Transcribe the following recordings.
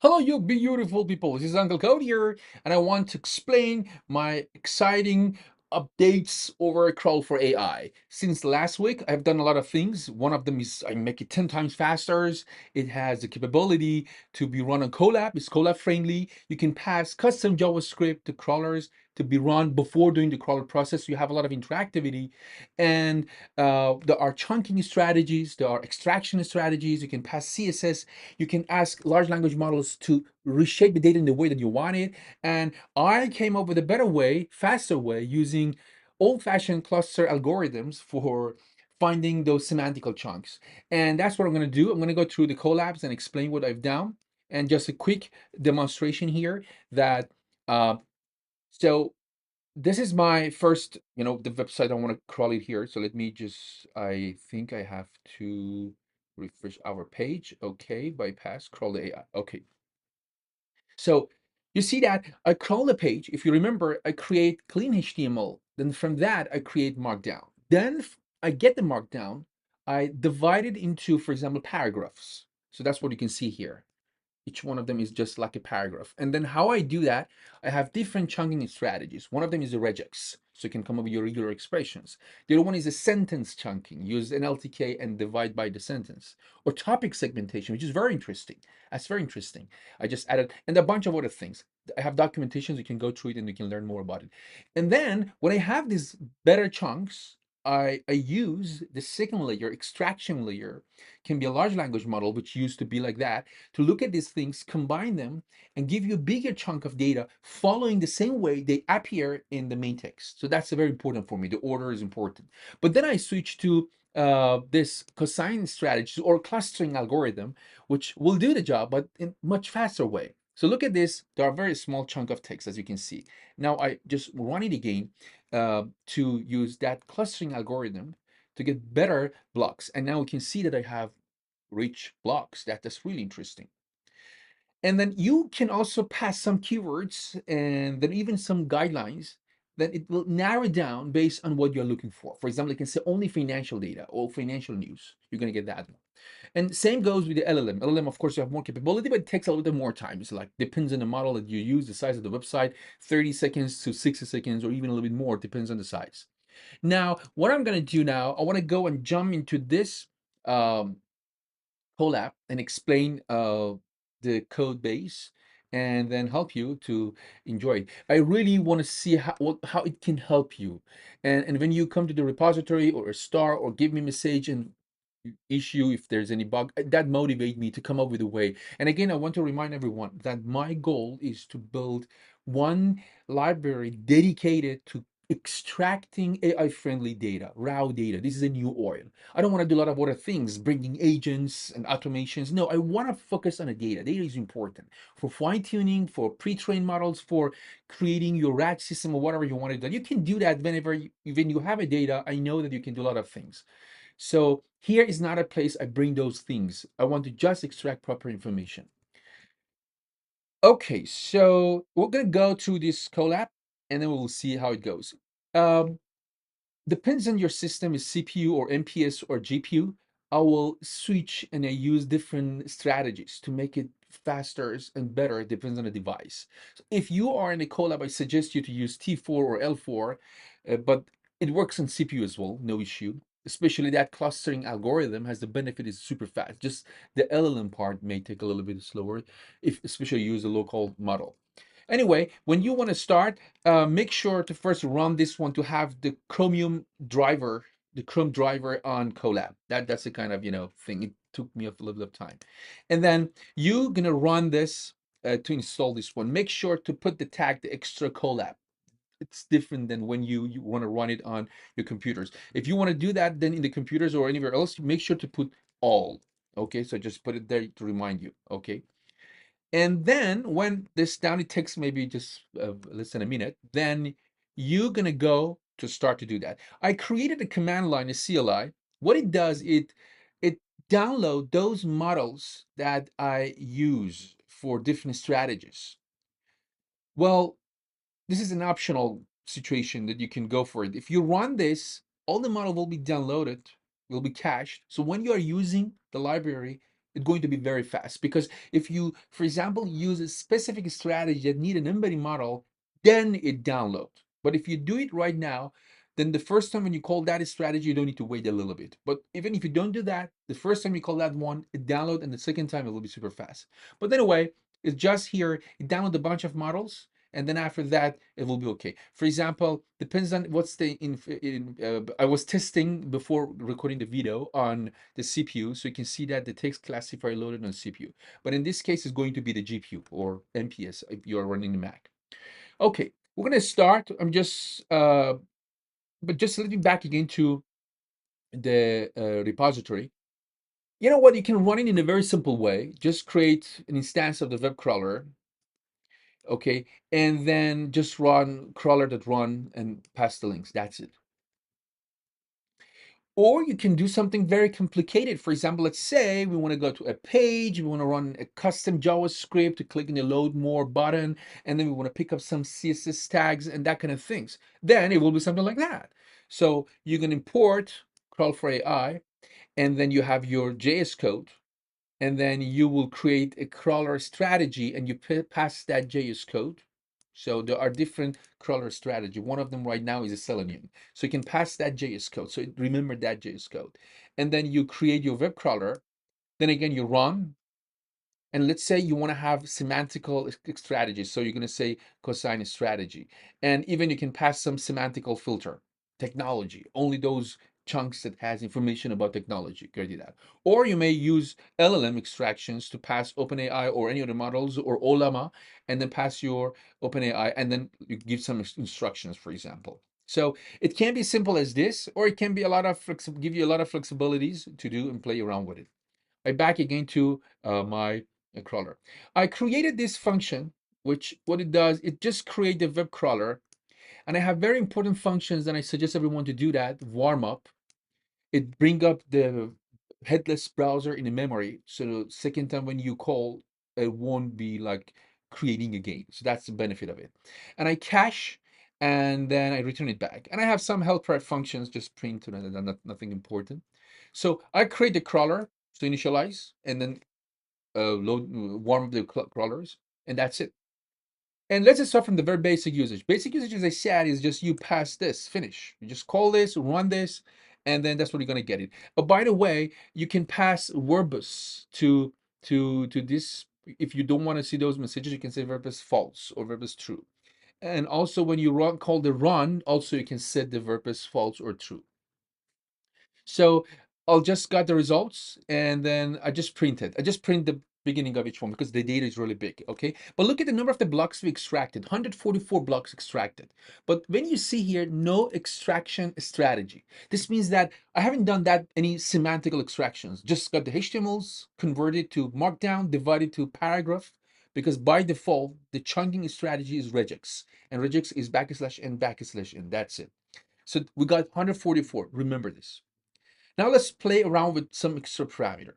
Hello, you beautiful people. This is Uncle Code here, and I want to explain my exciting updates over Crawl4AI. Since last week, I've done a lot of things. One of them is I make it 10 times faster. It has the capability to be run on Colab. It's Colab friendly. You can pass custom JavaScript to crawlers to be run before doing the crawler process. You have a lot of interactivity, and there are chunking strategies, there are extraction strategies. You can pass CSS, you can ask large language models to reshape the data in the way that you want it. And I came up with a better way, faster way, using old-fashioned cluster algorithms for finding those semantical chunks. And that's what I'm going to do. I'm going to go through the collabs and explain what I've done. And just a quick demonstration here that uh, so this is my first, the website. I want to crawl it here. So let me just, I think I have to refresh our page. Okay, bypass, crawl the AI. Okay. So you see that I crawl the page. If you remember, I create clean HTML. Then from that, I create markdown. Then I get the markdown. I divide it into, for example, paragraphs. So that's what you can see here. Each one of them is just like a paragraph. And then how I do that, I have different chunking strategies. One of them is a regex, so you can come up with your regular expressions. The other one is a sentence chunking. Use an LTK and divide by the sentence. Or topic segmentation, which is very interesting. That's very interesting. I just added, and a bunch of other things. I have documentations, you can go through it and you can learn more about it. And then when I have these better chunks, I use the second layer, extraction layer, can be a large language model, which used to be like that, to look at these things, combine them, and give you a bigger chunk of data following the same way they appear in the main text. So that's very important for me. The order is important. But then I switch to this cosine strategy or clustering algorithm, which will do the job, but in much faster way. So look at this. There are very small chunk of text, as you can see. Now I just run it again to use that clustering algorithm to get better blocks. And now we can see that I have rich blocks. That's really interesting. And then you can also pass some keywords and then even some guidelines that it will narrow down based on what you're looking for. For example, you can say only financial data or financial news. You're going to get that one. And same goes with the LLM. LLM, of course, you have more capability, but it takes a little bit more time. It's like depends on the model that you use, the size of the website, 30 seconds to 60 seconds, or even a little bit more, depends on the size. Now, what I'm going to do now, I want to go and jump into this um, collab and explain the code base and then help you to enjoy it. I really want to see how it can help you. And when you come to the repository or a star or give me a message and issue if there's any bug, that motivate me to come up with a way. And again, I want to remind everyone that my goal is to build one library dedicated to extracting AI friendly data, raw data. This is a new oil. I don't want to do a lot of other things, bringing agents and automations. No, I want to focus on the data. Data is important for fine tuning, for pre-trained models, for creating your RAG system or whatever you want to do. You can do that when you have a data. I know that you can do a lot of things. So here is not a place I bring those things. I want to just extract proper information. Okay, so we're gonna go through this collab and then we'll see how it goes. Um, Depends on your system is CPU or MPS or GPU. I will switch and I use different strategies to make it faster and better. It depends on the device. So if you are in a collab, I suggest you to use T4 or L4, but it works on CPU as well, no issue. Especially that clustering algorithm has the benefit is super fast. Just the LLM part may take a little bit slower, if especially you use a local model. Anyway, when you want to start, make sure to first run this one to have the Chromium driver, the Chrome driver on Colab. That's the kind of thing. It took me a little bit of time, and then you're gonna run this to install this one. Make sure to put the tag the extra Colab. It's different than when you want to run it on your computers. If you want to do that, then in the computers or anywhere else, make sure to put all. Okay, so just put it there to remind you. Okay. And then when this down, it takes maybe just less than a minute, then you're gonna go to start to do that. I created a command line, a CLI. What it does, it download those models that I use for different strategies. Well, this is an optional situation that you can go for it. If you run this, all the model will be downloaded, will be cached. So when you are using the library, it's going to be very fast. Because if you, for example, use a specific strategy that need an embedding model, then it downloads. But if you do it right now, then the first time when you call that a strategy, you don't need to wait a little bit. But even if you don't do that, the first time you call that one, it download, and the second time it will be super fast. But anyway, it's just here, it download a bunch of models, and then after that it will be okay. For example, depends on what's the I was testing before recording the video on the CPU, so you can see that the text classifier loaded on CPU. But in this case, it's going to be the GPU or MPS if you are running the Mac. Okay, we're gonna start. I'm just but just let me back again to the repository. You know what? You can run it in a very simple way. Just create an instance of the web crawler, okay, and then just run crawler.run and pass the links. That's it. Or you can do something very complicated. For example, let's say we want to go to a page, we want to run a custom JavaScript to click on the load more button, and then we want to pick up some CSS tags and that kind of things. Then it will be something like that. So you can import Crawl4AI, and then you have your JS code, and then you will create a crawler strategy, and you pass that JS code. So there are different crawler strategy. One of them right now is a Selenium. So you can pass that JS code. So remember that JS code. And then you create your web crawler. Then again, you run. And let's say you want to have semantical strategies. So you're going to say cosine strategy. And even you can pass some semantical filter, technology, only those chunks that has information about technology. Can do that. Or you may use LLM extractions to pass OpenAI or any other models or Olama, and then pass your OpenAI, and then you give some instructions, for example. So it can be simple as this, or it can be a lot of give you a lot of flexibilities to do and play around with it. I back again to my crawler. I created this function, which what it does, it just create the web crawler. And I have very important functions, and I suggest everyone to do that. Warm up. It bring up the headless browser in the memory. So the second time when you call, it won't be like creating again. So that's the benefit of it. And I cache, and then I return it back. And I have some helper functions, just print, nothing important. So I create the crawler, so initialize, and then load, warm up the crawlers, and that's it. And let's just start from the very basic usage. Basic usage, as I said, is just you pass this, finish. You just call this, run this, and then that's what you're gonna get it. But by the way, you can pass verbose to this. If you don't want to see those messages, you can say verbose false or verbose true. And also when you call the run, also you can set the verbose false or true. So I'll just got the results, and then I just print it. I just print the beginning of each one because the data is really big, okay? But look at the number of the blocks we extracted, 144 blocks extracted. But when you see here, no extraction strategy. This means that I haven't done that any semantical extractions, just got the HTMLs, converted to markdown, divided to paragraph, because by default, the chunking strategy is regex, and regex is /n/n. That's it. So we got 144, remember this. Now let's play around with some extra parameter.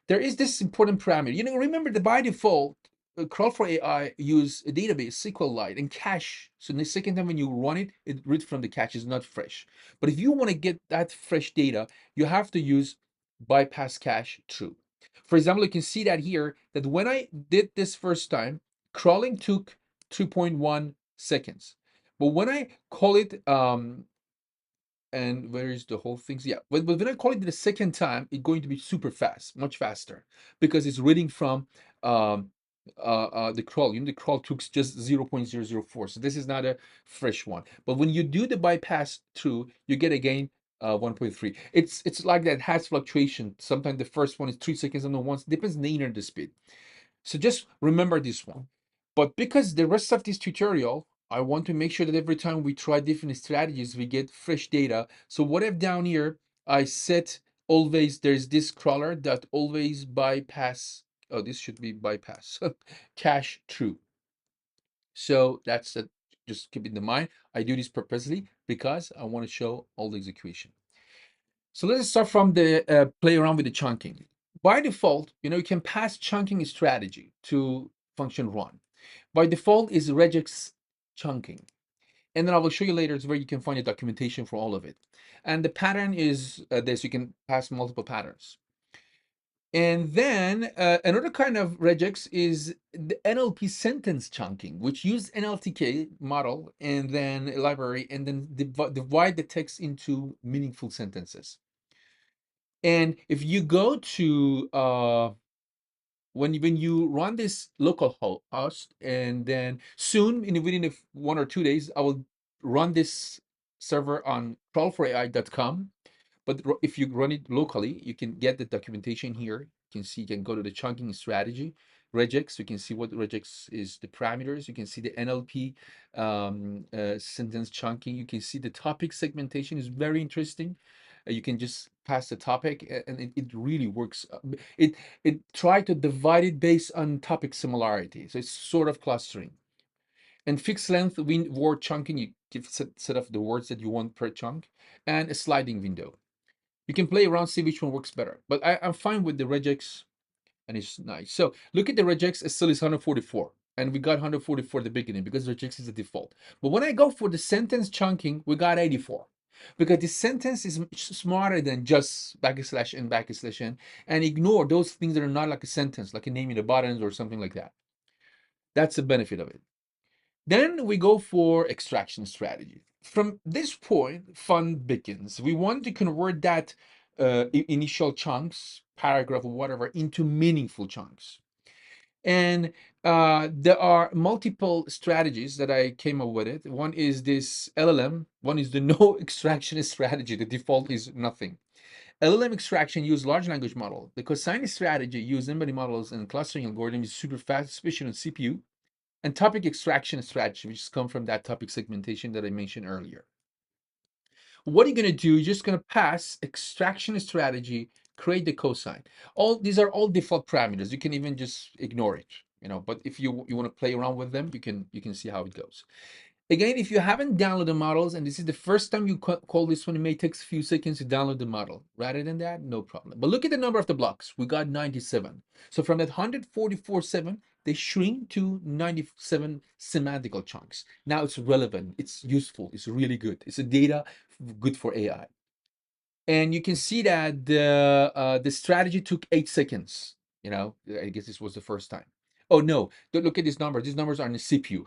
There is this important parameter. You know, remember that by default, Crawl4AI use a database, SQLite, and cache. So the second time when you run it, it reads from the cache, is not fresh. But if you want to get that fresh data, you have to use bypass cache true. For example, you can see that here, that when I did this first time, crawling took 2.1 seconds. But when I call it and where is the whole things, yeah, but when I call it the second time, it's going to be super fast, much faster, because it's reading from um the crawl. You know, the crawl took just 0.004, so this is not a fresh one. But when you do the bypass through, you get again 1.3. It's like that, has fluctuation. Sometimes the first one is 3 seconds, and the ones depends on the internet speed. So just remember this one. But because the rest of this tutorial, I want to make sure that every time we try different strategies, we get fresh data. So what I've down here, I set always, there's this crawler that always bypass, oh, this should be bypass, cache true. So that's it. Just keep it in mind. I do this purposely because I want to show all the execution. So let's start from the play around with the chunking. By default, you know, you can pass chunking strategy to function run. By default is regex chunking. And then I will show you later where you can find the documentation for all of it. And the pattern is this, you can pass multiple patterns. And then another kind of regex is the NLP sentence chunking, which use NLTK model and then a library, and then divide the text into meaningful sentences. And if you go to when you run this local host, and then soon, within 1 or 2 days, I will run this server on crawl4ai.com. But if you run it locally, you can get the documentation here. You can see, you can go to the chunking strategy, regex. You can see what regex is, the parameters. You can see the NLP sentence chunking. You can see the topic segmentation is very interesting. You can just pass the topic, and it really works. It try to divide it based on topic similarity. So it's sort of clustering. And fixed length word chunking, you give set of the words that you want per chunk, and a sliding window. You can play around, see which one works better. But I'm fine with the regex, and it's nice. So look at the regex, it still is 144. And we got 144 at the beginning because regex is the default. But when I go for the sentence chunking, we got 84. Because the sentence is smarter than just backslash and backslash n, and ignore those things that are not like a sentence, like a name in the buttons or something like that. That's the benefit of it. Then we go for extraction strategy. From this point, fun begins. We want to convert that initial chunks, paragraph or whatever, into meaningful chunks. And there are multiple strategies that I came up with it. One is this LLM. One is the no extraction strategy. The default is nothing. LLM extraction use large language model. The cosine strategy use embedding models and clustering algorithms is super fast, especially on CPU. And topic extraction strategy, which come from that topic segmentation that I mentioned earlier. What are you going to do? You're just going to pass extraction strategy, create the cosine. All these are all default parameters. You can even just ignore it, but if you want to play around with them, you can see how it goes. Again, if you haven't downloaded the models and this is the first time you call this one, it may take a few seconds to download the model. Rather than that, no problem. But look at the number of the blocks. We got 97. So from that 144.7, they shrink to 97 semantical chunks. Now it's relevant, it's useful, it's really good. It's a data good for AI. And you can see that the strategy took 8 seconds. I guess this was the first time. Oh no, don't look at these numbers. These numbers are on the CPU.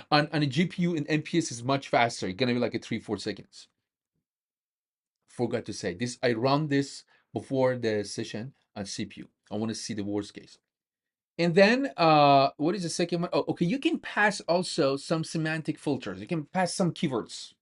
on a GPU and NPS is much faster. It's gonna be like a 3-4 seconds. Forgot to say this. I run this before the session on CPU. I want to see the worst case. And then what is the second one? Oh, okay. You can pass also some semantic filters. You can pass some keywords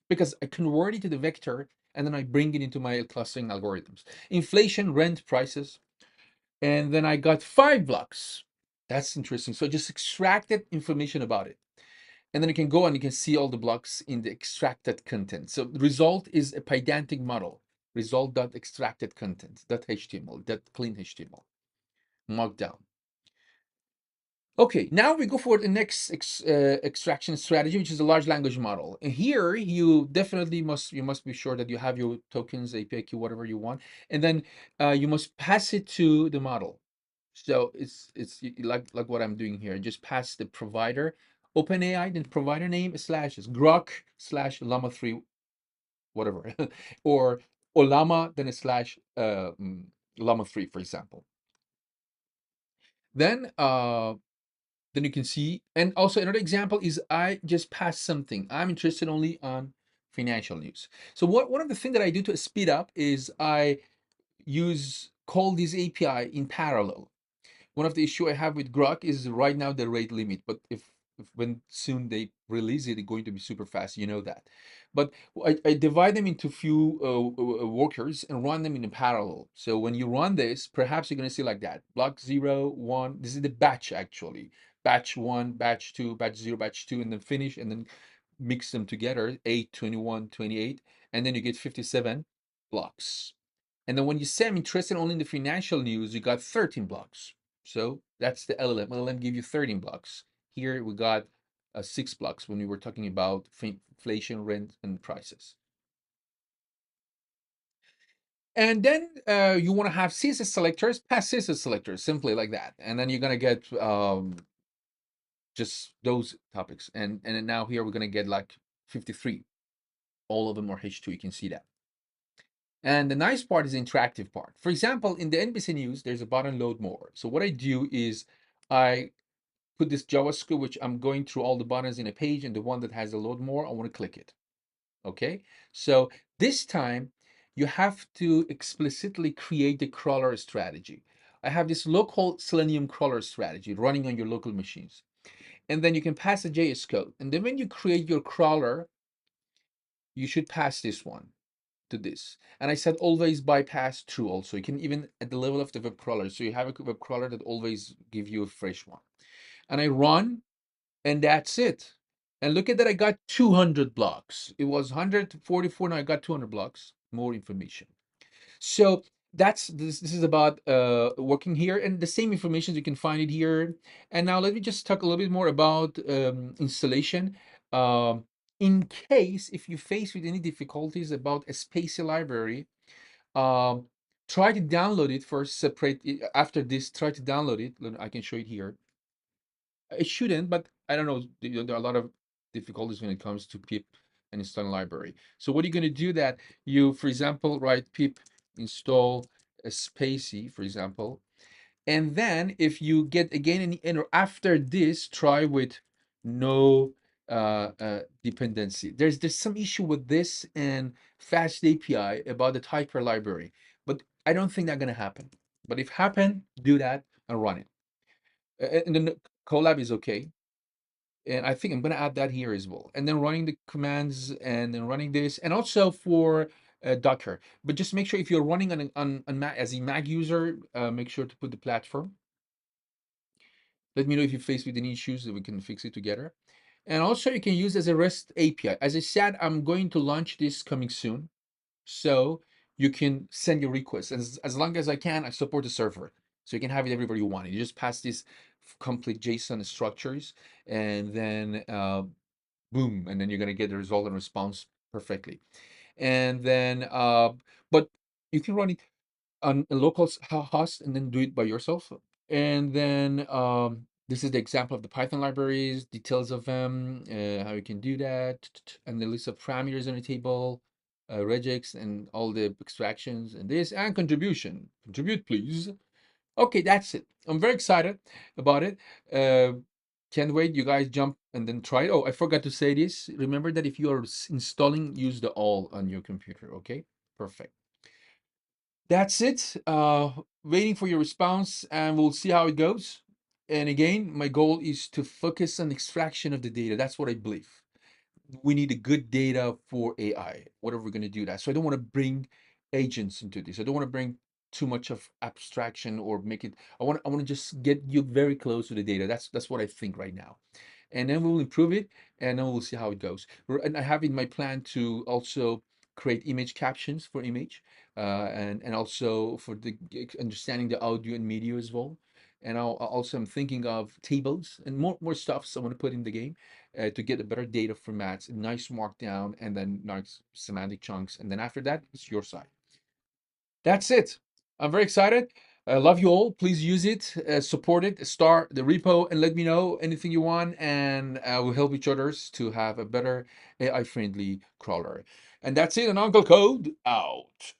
because I convert it to the vector and then I bring it into my clustering algorithms. Inflation, rent, prices. And then I got 5 blocks. That's interesting. So I just extracted information about it. And then you can go and you can see all the blocks in the extracted content. So the result is a pedantic model. Result.extracted content, .html, .clean HTML, markdown. Okay, now we go for the next extraction strategy, which is a large language model. And here you definitely must be sure that you have your tokens, API key, whatever you want, and then you must pass it to the model. So it's like what I'm doing here. Just pass the provider, OpenAI, then provider name slashes Grok slash Llama 3, whatever, or Llama, then a slash Llama 3, for example. Then you can see, and also another example is I just passed something. I'm interested only on financial news. So one of the things that I do to speed up is I call this API in parallel. One of the issue I have with Grok is right now the rate limit, but if when soon they release it, it's going to be super fast, you know that. But I divide them into few workers and run them in parallel. So when you run this, perhaps you're going to see like that. Block 0, 1, this is the batch actually. Batch 1, batch 2, batch 0, batch 2, and then finish, and then mix them together, 8, 21, 28, and then you get 57 blocks. And then when you say I'm interested only in the financial news, you got 13 blocks. So that's the LLM. LLM give you 13 blocks. Here we got 6 blocks when we were talking about inflation, rent, and prices. And then you want to have CSS selectors, pass CSS selectors, simply like that. And then you're going to get just those topics. And then now here we're going to get like 53. All of them are H2. You can see that. And the nice part is the interactive part. For example, in the NBC News, there's a button load more. So what I do is I put this JavaScript, which I'm going through all the buttons in a page, and the one that has the load more, I want to click it. Okay, so this time you have to explicitly create the crawler strategy. I have this local Selenium crawler strategy running on your local machines. And then you can pass a JS code. And then when you create your crawler, you should pass this one to this. And I said always bypass true also. You can even at the level of the web crawler. So you have a web crawler that always give you a fresh one. And I run, and that's it. And look at that, I got 200 blocks. It was 144, now I got 200 blocks, more information. So that's this is about working here, and the same information you can find it here. And now let me just talk a little bit more about installation. Um, in case if you face with any difficulties about a spacey library, um, try to download it first, separate it. After this, try to download it. I can show it here. It shouldn't, but I don't know. There are a lot of difficulties when it comes to pip and install library. So what are you going to do that you, for example, write pip install a spacey, for example, and then if you get again an error after this, try with no dependency. There's some issue with this and fast API about the typer library, but I don't think that's going to happen. But if happen, do that and run it. And then the collab is okay. And I think I'm going to add that here as well. And then running the commands and then running this, and also for Docker. But just make sure if you're running on Mac as a Mac user, make sure to put the platform. Let me know if you face with any issues that we can fix it together. And also you can use as a REST API. As I said, I'm going to launch this coming soon. So you can send your requests. As long as I can, I support the server. So you can have it everywhere you want. You just pass these complete JSON structures, and then boom, and then you're going to get the result and response perfectly. And then, but you can run it on a local host and then do it by yourself. And then this is the example of the Python libraries, details of them, how you can do that, and the list of parameters in the table, regex, and all the extractions, and this, and contribution. Contribute, please. Okay, that's it. I'm very excited about it. Can't wait. You guys jump and then try it. Oh, I forgot to say this. Remember that if you are installing, use the all on your computer. Okay, perfect. That's it. Waiting for your response, and we'll see how it goes. And again, my goal is to focus on extraction of the data. That's what I believe. We need a good data for AI. Whatever we're going to do that. So I don't want to bring agents into this. I don't want to bring too much of abstraction or make it. I want to just get you very close to the data. That's what I think right now. And then we'll improve it, and then we'll see how it goes. And I have in my plan to also create image captions for image, and also for the understanding the audio and media as well. And also I'm thinking of tables and more stuff. So I want to put in the game to get a better data formats, nice markdown, and then nice semantic chunks. And then after that, it's your side. That's it. I'm very excited. I love you all. Please use it, support it, start the repo, and let me know anything you want. And we'll help each others to have a better AI friendly crawler. And that's it. And Uncle Code out.